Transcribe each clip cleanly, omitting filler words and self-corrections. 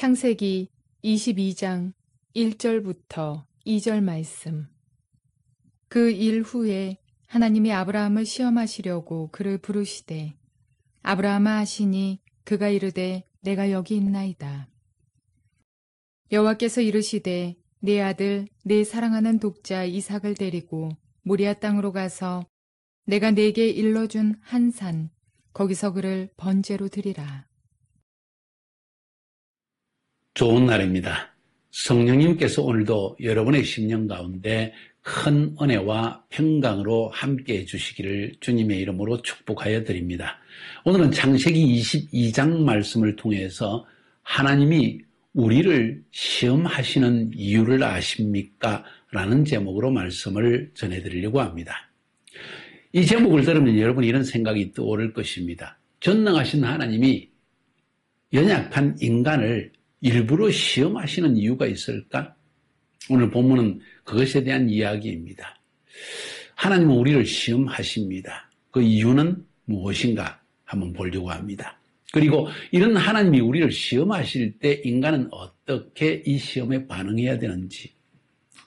창세기 22장 1절부터 2절 말씀. 그 일 후에 하나님이 아브라함을 시험하시려고 그를 부르시되 아브라함아 하시니 그가 이르되 내가 여기 있나이다. 여호와께서 이르시되 내 아들 내 사랑하는 독자 이삭을 데리고 모리아 땅으로 가서 내가 네게 일러준 한 산 거기서 그를 번제로 드리라. 좋은 날입니다. 성령님께서 오늘도 여러분의 심령 가운데 큰 은혜와 평강으로 함께해 주시기를 주님의 이름으로 축복하여 드립니다. 오늘은 창세기 22장 말씀을 통해서 하나님이 우리를 시험하시는 이유를 아십니까? 라는 제목으로 말씀을 전해드리려고 합니다. 이 제목을 들으면 여러분 이런 생각이 떠오를 것입니다. 전능하신 하나님이 연약한 인간을 일부러 시험하시는 이유가 있을까? 오늘 본문은 그것에 대한 이야기입니다. 하나님은 우리를 시험하십니다. 그 이유는 무엇인가 한번 보려고 합니다. 그리고 이런 하나님이 우리를 시험하실 때 인간은 어떻게 이 시험에 반응해야 되는지,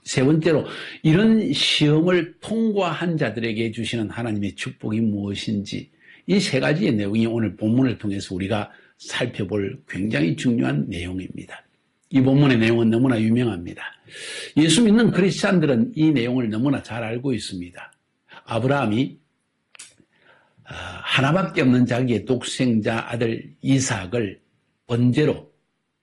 세 번째로 이런 시험을 통과한 자들에게 주시는 하나님의 축복이 무엇인지, 이 세 가지의 내용이 오늘 본문을 통해서 우리가 살펴볼 굉장히 중요한 내용입니다. 이 본문의 내용은 너무나 유명합니다. 예수 믿는 크리스찬들은 이 내용을 너무나 잘 알고 있습니다. 아브라함이 하나밖에 없는 자기의 독생자 아들 이삭을 번제로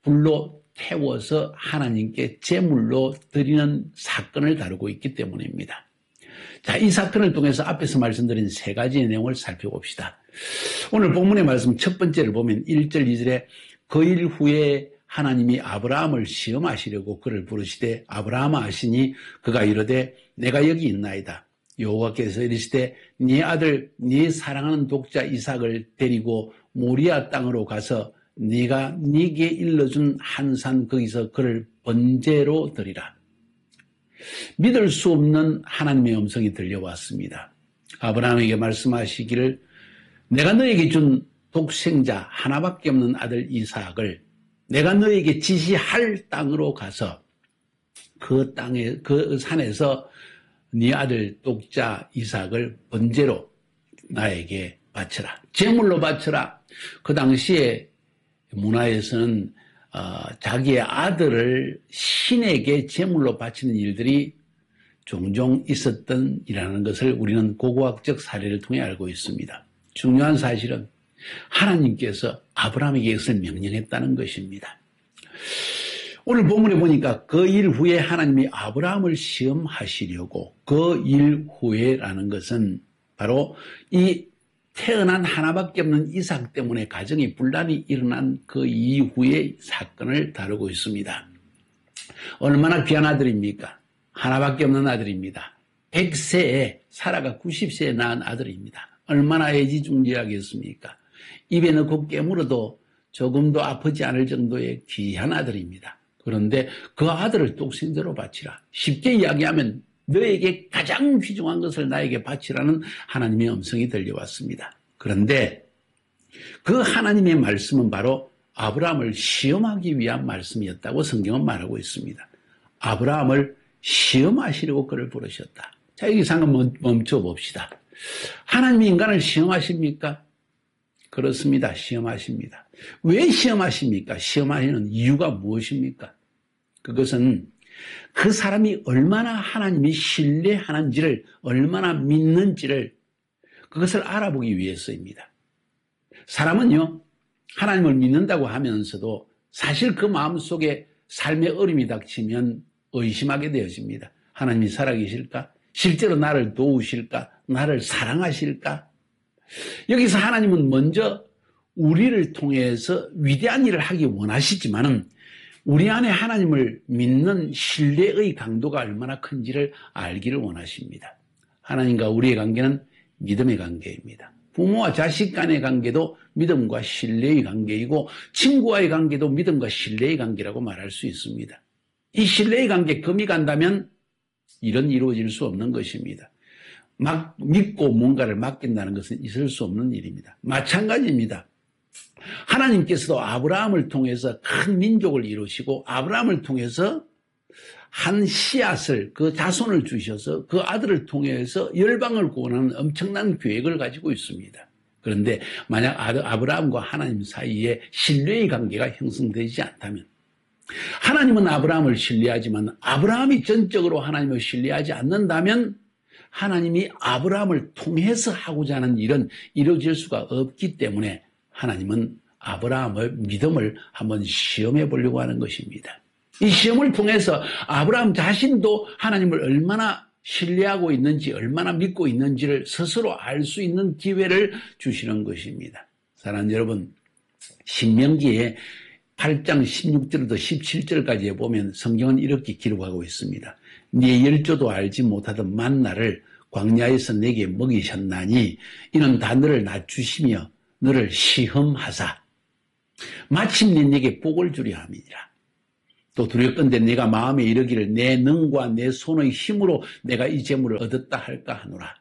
불로 태워서 하나님께 제물로 드리는 사건을 다루고 있기 때문입니다. 자, 이 사건을 통해서 앞에서 말씀드린 세 가지의 내용을 살펴봅시다. 오늘 본문의 말씀 첫 번째를 보면 1절, 2절에 그 일 후에 하나님이 아브라함을 시험하시려고 그를 부르시되 아브라함아 하시니 그가 이르되 내가 여기 있나이다. 여호와께서 이르시되 네 아들 네 사랑하는 독자 이삭을 데리고 모리아 땅으로 가서 네가 네게 일러준 한 산 거기서 그를 번제로 드리라. 믿을 수 없는 하나님의 음성이 들려왔습니다. 아브라함에게 말씀하시기를 내가 너에게 준 독생자 하나밖에 없는 아들 이삭을 내가 너에게 지시할 땅으로 가서 그 땅에 그 산에서 네 아들 독자 이삭을 번제로 나에게 바쳐라. 제물로 바쳐라. 그 당시에 문화에서는 자기의 아들을 신에게 제물로 바치는 일들이 종종 있었던 일이라는 것을 우리는 고고학적 사례를 통해 알고 있습니다. 중요한 사실은 하나님께서 아브라함에게 이것을 명령했다는 것입니다. 오늘 본문에 보니까 그 일 후에 하나님이 아브라함을 시험하시려고 그 일 후에라는 것은 바로 이 태어난 하나밖에 없는 이삭 때문에 가정에 분란이 일어난 그 이후의 사건을 다루고 있습니다. 얼마나 귀한 아들입니까? 하나밖에 없는 아들입니다. 100세에 사라가 90세에 낳은 아들입니다. 얼마나 애지중지하겠습니까? 입에 넣고 깨물어도 조금도 아프지 않을 정도의 귀한 아들입니다. 그런데 그 아들을 독생제로 바치라. 쉽게 이야기하면 너에게 가장 귀중한 것을 나에게 바치라는 하나님의 음성이 들려왔습니다. 그런데 그 하나님의 말씀은 바로 아브라함을 시험하기 위한 말씀이었다고 성경은 말하고 있습니다. 아브라함을 시험하시려고 그를 부르셨다. 자, 여기서 한번 멈춰봅시다. 하나님이 인간을 시험하십니까? 그렇습니다. 시험하십니다. 왜 시험하십니까? 시험하시는 이유가 무엇입니까? 그것은 그 사람이 얼마나 하나님이 신뢰하는지를, 얼마나 믿는지를 그것을 알아보기 위해서입니다. 사람은요, 하나님을 믿는다고 하면서도 사실 그 마음속에 삶의 어려움이 닥치면 의심하게 되어집니다. 하나님이 살아계실까? 실제로 나를 도우실까? 나를 사랑하실까? 여기서 하나님은 먼저 우리를 통해서 위대한 일을 하기 원하시지만은 우리 안에 하나님을 믿는 신뢰의 강도가 얼마나 큰지를 알기를 원하십니다. 하나님과 우리의 관계는 믿음의 관계입니다. 부모와 자식 간의 관계도 믿음과 신뢰의 관계이고 친구와의 관계도 믿음과 신뢰의 관계라고 말할 수 있습니다. 이 신뢰의 관계 금이 간다면 이런 이루어질 수 없는 것입니다. 막 믿고 뭔가를 맡긴다는 것은 있을 수 없는 일입니다. 마찬가지입니다. 하나님께서도 아브라함을 통해서 큰 민족을 이루시고 아브라함을 통해서 한 씨앗을, 그 자손을 주셔서 그 아들을 통해서 열방을 구원하는 엄청난 계획을 가지고 있습니다. 그런데 만약 아브라함과 하나님 사이에 신뢰의 관계가 형성되지 않다면, 하나님은 아브라함을 신뢰하지만 아브라함이 전적으로 하나님을 신뢰하지 않는다면 하나님이 아브라함을 통해서 하고자 하는 일은 이루어질 수가 없기 때문에 하나님은 아브라함의 믿음을 한번 시험해 보려고 하는 것입니다. 이 시험을 통해서 아브라함 자신도 하나님을 얼마나 신뢰하고 있는지, 얼마나 믿고 있는지를 스스로 알 수 있는 기회를 주시는 것입니다. 사랑하는 여러분, 신명기에 8장 16절부터 17절까지에 보면 성경은 이렇게 기록하고 있습니다. 네 열조도 알지 못하던 만나를 광야에서 내게 먹이셨나니 이는 다 너를 낮추시며 너를 시험하사 마침내 내게 복을 주려 함이니라. 또 두렵건대 내가 마음에 이르기를 내 능과 내 손의 힘으로 내가 이 재물을 얻었다 할까 하노라.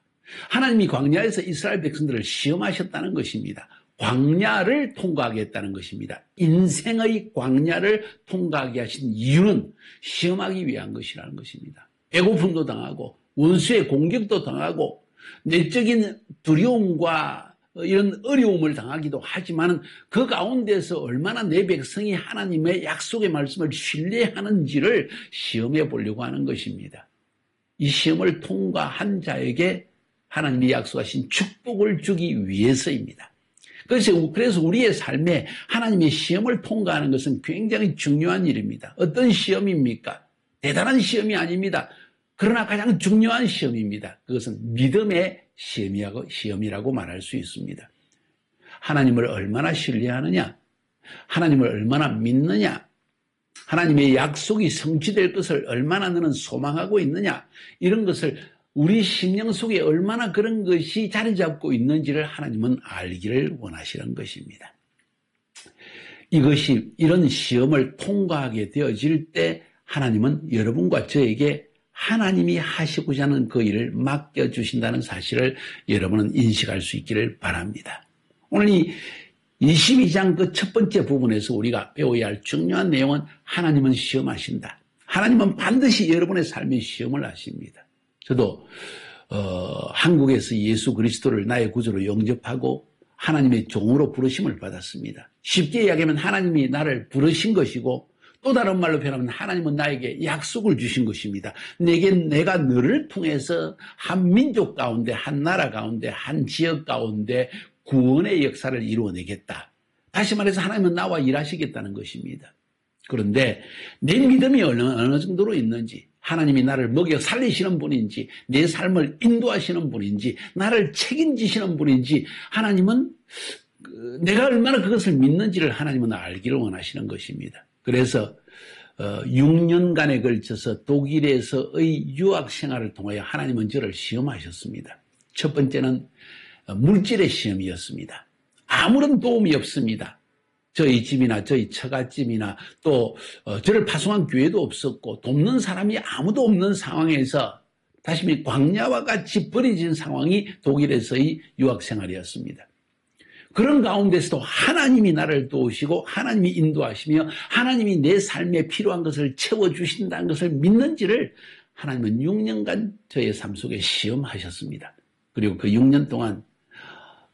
하나님이 광야에서 이스라엘 백성들을 시험하셨다는 것입니다. 광야를 통과하게 했다는 것입니다. 인생의 광야를 통과하게 하신 이유는 시험하기 위한 것이라는 것입니다. 배고픔도 당하고 원수의 공격도 당하고 내적인 두려움과 이런 어려움을 당하기도 하지만 그 가운데서 얼마나 내 백성이 하나님의 약속의 말씀을 신뢰하는지를 시험해 보려고 하는 것입니다. 이 시험을 통과한 자에게 하나님이 약속하신 축복을 주기 위해서입니다. 그래서 우리의 삶에 하나님의 시험을 통과하는 것은 굉장히 중요한 일입니다. 어떤 시험입니까? 대단한 시험이 아닙니다. 그러나 가장 중요한 시험입니다. 그것은 믿음의 시험이라고 말할 수 있습니다. 하나님을 얼마나 신뢰하느냐, 하나님을 얼마나 믿느냐, 하나님의 약속이 성취될 것을 얼마나 너는 소망하고 있느냐, 이런 것을 우리 심령 속에 얼마나 그런 것이 자리 잡고 있는지를 하나님은 알기를 원하시는 것입니다. 이런 시험을 통과하게 되어질 때 하나님은 여러분과 저에게 하나님이 하시고자 하는 그 일을 맡겨주신다는 사실을 여러분은 인식할 수 있기를 바랍니다. 오늘 이 22장 그 첫 번째 부분에서 우리가 배워야 할 중요한 내용은 하나님은 시험하신다. 하나님은 반드시 여러분의 삶에 시험을 하십니다. 저도 한국에서 예수 그리스도를 나의 구주로 영접하고 하나님의 종으로 부르심을 받았습니다. 쉽게 이야기하면 하나님이 나를 부르신 것이고 또 다른 말로 표현하면 하나님은 나에게 약속을 주신 것입니다. 내가 너를 통해서 한 민족 가운데, 한 나라 가운데, 한 지역 가운데 구원의 역사를 이루어내겠다. 다시 말해서 하나님은 나와 일하시겠다는 것입니다. 그런데 내 믿음이 어느 정도로 있는지, 하나님이 나를 먹여 살리시는 분인지, 내 삶을 인도하시는 분인지, 나를 책임지시는 분인지, 하나님은 내가 얼마나 그것을 믿는지를 하나님은 알기를 원하시는 것입니다. 그래서 6년간에 걸쳐서 독일에서의 유학 생활을 통하여 하나님은 저를 시험하셨습니다. 첫 번째는 물질의 시험이었습니다. 아무런 도움이 없습니다. 저희 집이나 저희 처갓집이나 또 저를 파송한 교회도 없었고 돕는 사람이 아무도 없는 상황에서 다시 말해 광야와 같이 버려진 상황이 독일에서의 유학 생활이었습니다. 그런 가운데서도 하나님이 나를 도우시고 하나님이 인도하시며 하나님이 내 삶에 필요한 것을 채워주신다는 것을 믿는지를 하나님은 6년간 저의 삶 속에 시험하셨습니다. 그리고 그 6년 동안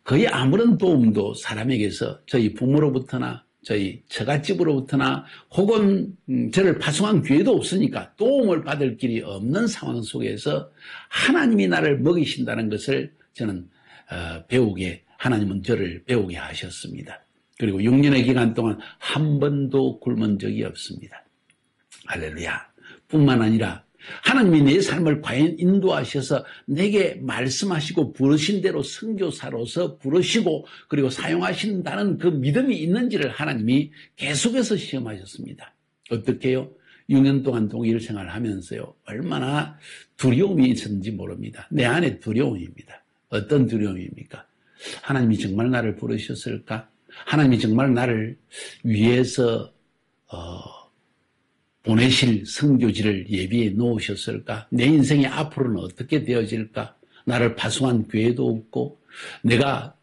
거의 아무런 도움도 사람에게서 저희 부모로부터나 저희 처갓집으로부터나 혹은 저를 파송한 교회도 없으니까 도움을 받을 길이 없는 상황 속에서 하나님이 나를 먹이신다는 것을 저는 하나님은 저를 배우게 하셨습니다. 그리고 6년의 기간 동안 한 번도 굶은 적이 없습니다. 할렐루야. 뿐만 아니라 하나님이 내 삶을 과연 인도하셔서 내게 말씀하시고 부르신 대로 선교사로서 부르시고 그리고 사용하신다는 그 믿음이 있는지를 하나님이 계속해서 시험하셨습니다. 어떻게요? 6년 동안 독일 생활을 하면서요. 얼마나 두려움이 있었는지 모릅니다. 내 안에 두려움입니다. 어떤 두려움입니까? 하나님이 정말 나를 부르셨을까? 하나님이 정말 나를 위해서 보내실 선교지를 예비해 놓으셨을까? 내 인생이 앞으로는 어떻게 되어질까? 나를 파송한 교회도 없고 내가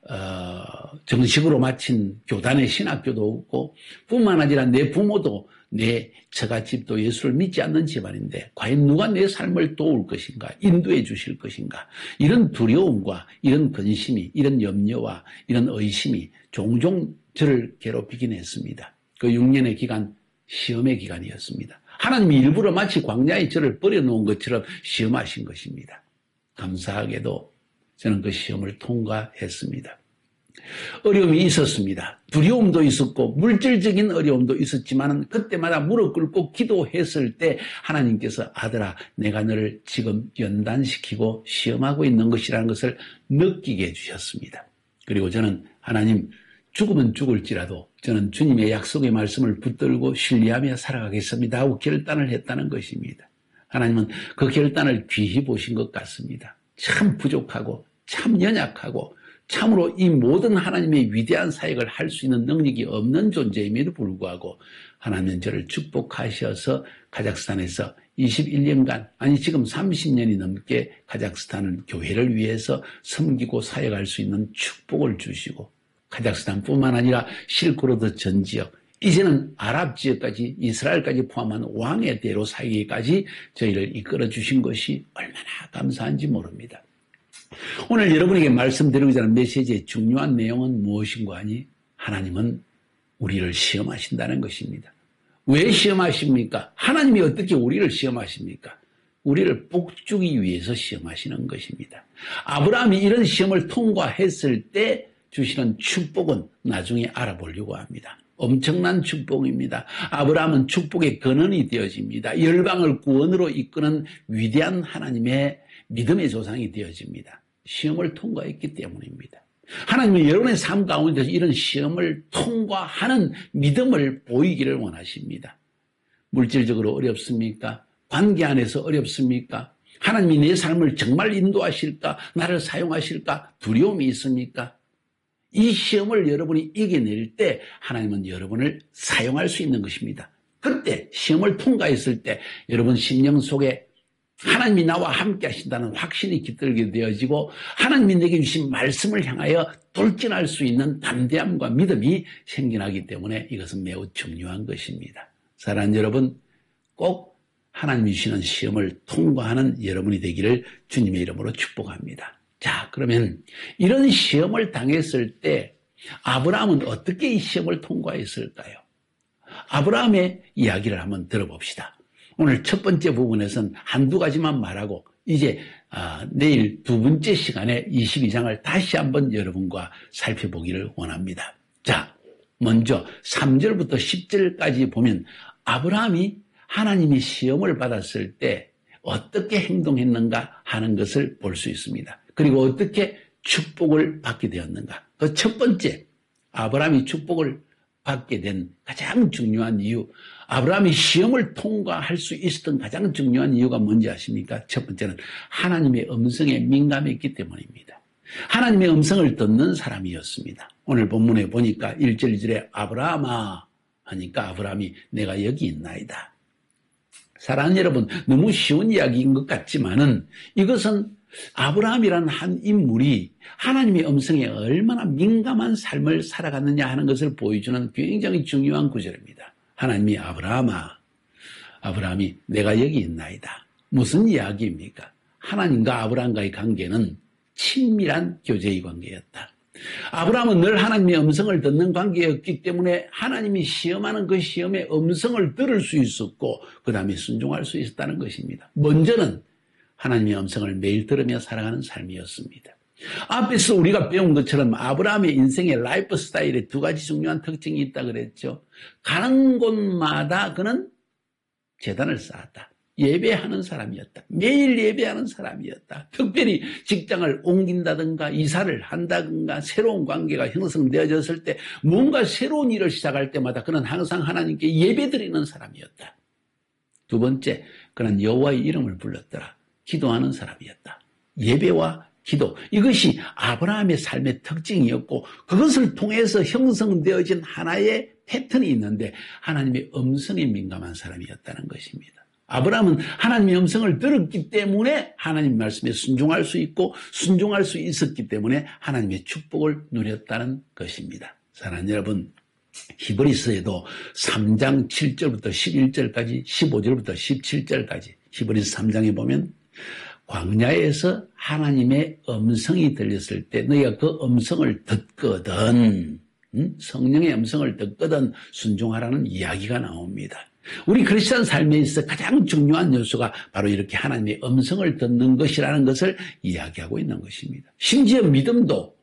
정식으로 마친 교단의 신학교도 없고 뿐만 아니라 내 부모도 내 처갓집도 예수를 믿지 않는 집안인데 과연 누가 내 삶을 도울 것인가, 인도해 주실 것인가, 이런 두려움과 이런 근심이, 이런 염려와 이런 의심이 종종 저를 괴롭히긴 했습니다. 그 6년의 기간 시험의 기간이었습니다. 하나님이 일부러 마치 광야에 저를 버려놓은 것처럼 시험하신 것입니다. 감사하게도 저는 그 시험을 통과했습니다. 어려움이 있었습니다. 두려움도 있었고 물질적인 어려움도 있었지만 그때마다 무릎 꿇고 기도했을 때 하나님께서 아들아, 내가 너를 지금 연단시키고 시험하고 있는 것이라는 것을 느끼게 해주셨습니다. 그리고 저는 하나님, 죽으면 죽을지라도 저는 주님의 약속의 말씀을 붙들고 신뢰하며 살아가겠습니다 하고 결단을 했다는 것입니다. 하나님은 그 결단을 귀히 보신 것 같습니다. 참 부족하고 참 연약하고 참으로 이 모든 하나님의 위대한 사역을 할 수 있는 능력이 없는 존재임에도 불구하고 하나님은 저를 축복하셔서 카자흐스탄에서 21년간, 아니 지금 30년이 넘게 카자흐스탄 교회를 위해서 섬기고 사역할 수 있는 축복을 주시고 카자흐스탄뿐만 아니라 실크로드 전 지역, 이제는 아랍 지역까지 이스라엘까지 포함한 왕의 대로 사이까지 저희를 이끌어 주신 것이 얼마나 감사한지 모릅니다. 오늘 여러분에게 말씀드리고자 하는 메시지의 중요한 내용은 무엇인가 하니 하나님은 우리를 시험하신다는 것입니다. 왜 시험하십니까? 하나님이 어떻게 우리를 시험하십니까? 우리를 복주기 위해서 시험하시는 것입니다. 아브라함이 이런 시험을 통과했을 때 주시는 축복은 나중에 알아보려고 합니다. 엄청난 축복입니다. 아브라함은 축복의 근원이 되어집니다. 열방을 구원으로 이끄는 위대한 하나님의 믿음의 조상이 되어집니다. 시험을 통과했기 때문입니다. 하나님은 여러분의 삶 가운데서 이런 시험을 통과하는 믿음을 보이기를 원하십니다. 물질적으로 어렵습니까? 관계 안에서 어렵습니까? 하나님이 내 삶을 정말 인도하실까? 나를 사용하실까? 두려움이 있습니까? 이 시험을 여러분이 이겨낼 때 하나님은 여러분을 사용할 수 있는 것입니다. 그때 시험을 통과했을 때 여러분 심령 속에 하나님이 나와 함께 하신다는 확신이 깃들게 되어지고 하나님이 내게 주신 말씀을 향하여 돌진할 수 있는 담대함과 믿음이 생겨나기 때문에 이것은 매우 중요한 것입니다. 사랑하는 여러분, 꼭 하나님이 주시는 시험을 통과하는 여러분이 되기를 주님의 이름으로 축복합니다. 자, 그러면 이런 시험을 당했을 때 아브라함은 어떻게 이 시험을 통과했을까요? 아브라함의 이야기를 한번 들어봅시다. 오늘 첫 번째 부분에서는 한두 가지만 말하고 이제 내일 두 번째 시간에 22장을 다시 한번 여러분과 살펴보기를 원합니다. 자, 먼저 3절부터 10절까지 보면 아브라함이 하나님이 시험을 받았을 때 어떻게 행동했는가 하는 것을 볼 수 있습니다. 그리고 어떻게 축복을 받게 되었는가. 그 첫 번째, 아브라함이 축복을 받게 된 가장 중요한 이유, 아브라함이 시험을 통과할 수 있었던 가장 중요한 이유가 뭔지 아십니까? 첫 번째는 하나님의 음성에 민감했기 때문입니다. 하나님의 음성을 듣는 사람이었습니다. 오늘 본문에 보니까 1절 2절에 아브라함아 하니까 아브라함이 내가 여기 있나이다. 사랑하는 여러분, 너무 쉬운 이야기인 것 같지만은 이것은 아브라함이라는 한 인물이 하나님의 음성에 얼마나 민감한 삶을 살아갔느냐 하는 것을 보여주는 굉장히 중요한 구절입니다. 하나님이 아브라함이 내가 여기 있나이다. 무슨 이야기입니까? 하나님과 아브라함과의 관계는 친밀한 교제의 관계였다. 아브라함은 늘 하나님의 음성을 듣는 관계였기 때문에 하나님이 시험하는 그 시험의 음성을 들을 수 있었고 그 다음에 순종할 수 있었다는 것입니다. 먼저는 하나님의 음성을 매일 들으며 살아가는 삶이었습니다. 앞에서 우리가 배운 것처럼 아브라함의 인생의 라이프 스타일에 두 가지 중요한 특징이 있다고 그랬죠. 가는 곳마다 그는 제단을 쌓았다. 예배하는 사람이었다. 매일 예배하는 사람이었다. 특별히 직장을 옮긴다든가 이사를 한다든가 새로운 관계가 형성되어졌을 때 뭔가 새로운 일을 시작할 때마다 그는 항상 하나님께 예배드리는 사람이었다. 두 번째, 그는 여호와의 이름을 불렀더라. 기도하는 사람이었다. 예배와 기도, 이것이 아브라함의 삶의 특징이었고 그것을 통해서 형성되어진 하나의 패턴이 있는데 하나님의 음성에 민감한 사람이었다는 것입니다. 아브라함은 하나님의 음성을 들었기 때문에 하나님 말씀에 순종할 수 있고 순종할 수 있었기 때문에 하나님의 축복을 누렸다는 것입니다. 사랑하는 여러분, 히브리서에도 3장 7절부터 11절까지 15절부터 17절까지 히브리서 3장에 보면 광야에서 하나님의 음성이 들렸을 때 너희가 그 음성을 듣거든, 성령의 음성을 듣거든 순종하라는 이야기가 나옵니다. 우리 크리스찬 삶에 있어 가장 중요한 요소가 바로 이렇게 하나님의 음성을 듣는 것이라는 것을 이야기하고 있는 것입니다. 심지어 믿음도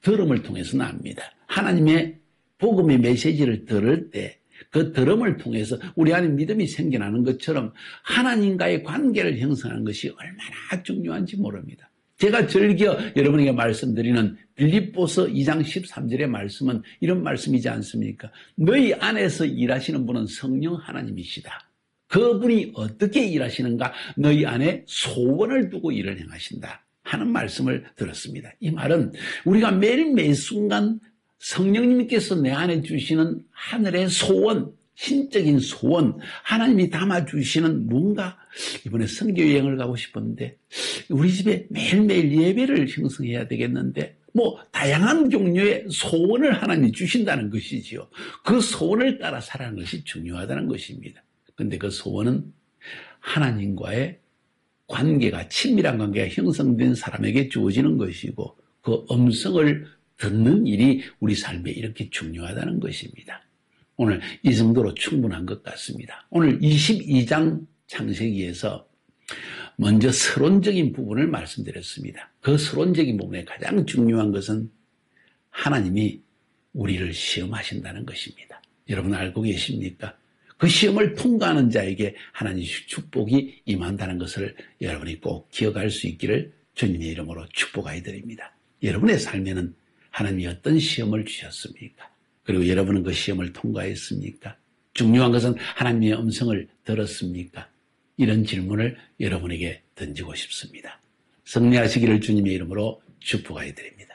들음을 통해서 납니다. 하나님의 복음의 메시지를 들을 때 그 들음을 통해서 우리 안에 믿음이 생겨나는 것처럼 하나님과의 관계를 형성하는 것이 얼마나 중요한지 모릅니다. 제가 즐겨 여러분에게 말씀드리는 빌립보서 2장 13절의 말씀은 이런 말씀이지 않습니까? 너희 안에서 일하시는 분은 성령 하나님이시다. 그분이 어떻게 일하시는가? 너희 안에 소원을 두고 일을 행하신다 하는 말씀을 들었습니다. 이 말은 우리가 매일매일 순간 성령님께서 내 안에 주시는 하늘의 소원, 신적인 소원, 하나님이 담아주시는 뭔가, 이번에 선교여행을 가고 싶었는데 우리 집에 매일매일 예배를 형성해야 되겠는데 다양한 종류의 소원을 하나님이 주신다는 것이지요. 그 소원을 따라 살아가는 것이 중요하다는 것입니다. 그런데 그 소원은 하나님과의 관계가, 친밀한 관계가 형성된 사람에게 주어지는 것이고 그 음성을 듣는 일이 우리 삶에 이렇게 중요하다는 것입니다. 오늘 이 정도로 충분한 것 같습니다. 오늘 22장 창세기에서 먼저 서론적인 부분을 말씀드렸습니다. 그 서론적인 부분에 가장 중요한 것은 하나님이 우리를 시험하신다는 것입니다. 여러분 알고 계십니까? 그 시험을 통과하는 자에게 하나님의 축복이 임한다는 것을 여러분이 꼭 기억할 수 있기를 주님의 이름으로 축복하여 드립니다. 여러분의 삶에는 하나님이 어떤 시험을 주셨습니까? 그리고 여러분은 그 시험을 통과했습니까? 중요한 것은 하나님의 음성을 들었습니까? 이런 질문을 여러분에게 던지고 싶습니다. 승리하시기를 주님의 이름으로 축복하여 드립니다.